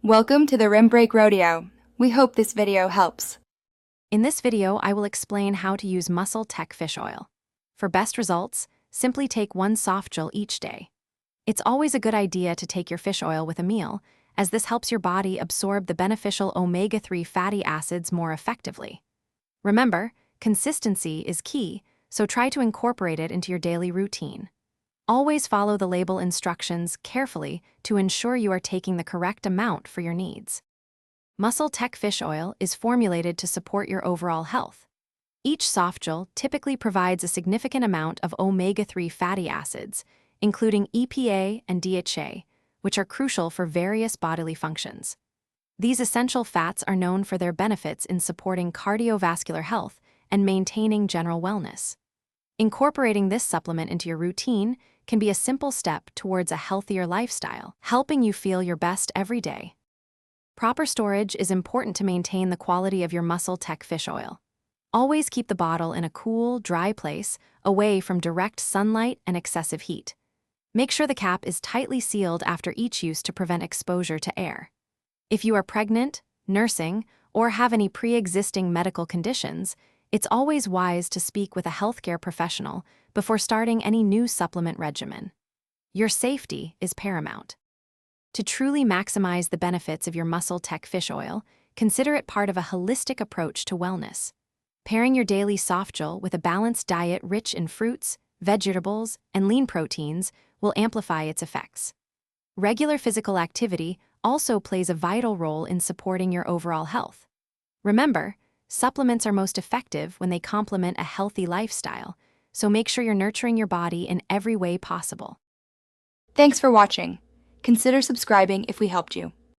Welcome to the Rim Break Rodeo. We hope this video helps. In this video, I will explain how to use Muscletech fish oil. For best results, simply take one softgel each day. It's always a good idea to take your fish oil with a meal, as this helps your body absorb the beneficial omega-3 fatty acids more effectively. Remember, consistency is key, so try to incorporate it into your daily routine. Always follow the label instructions carefully to ensure you are taking the correct amount for your needs. Muscletech fish oil is formulated to support your overall health. Each softgel typically provides a significant amount of omega-3 fatty acids, including EPA and DHA, which are crucial for various bodily functions. These essential fats are known for their benefits in supporting cardiovascular health and maintaining general wellness. Incorporating this supplement into your routine can be a simple step towards a healthier lifestyle, helping you feel your best every day. Proper storage is important to maintain the quality of your Muscletech fish oil. Always keep the bottle in a cool, dry place, away from direct sunlight and excessive heat. Make sure the cap is tightly sealed after each use to prevent exposure to air. If you are pregnant, nursing, or have any pre-existing medical conditions, it's always wise to speak with a healthcare professional before starting any new supplement regimen. Your safety is paramount. To truly maximize the benefits of your Muscletech fish oil, consider it part of a holistic approach to wellness. Pairing your daily softgel with a balanced diet rich in fruits, vegetables, and lean proteins will amplify its effects. Regular physical activity also plays a vital role in supporting your overall health. Remember, supplements are most effective when they complement a healthy lifestyle, so make sure you're nurturing your body in every way possible. Thanks for watching. Consider subscribing if we helped you.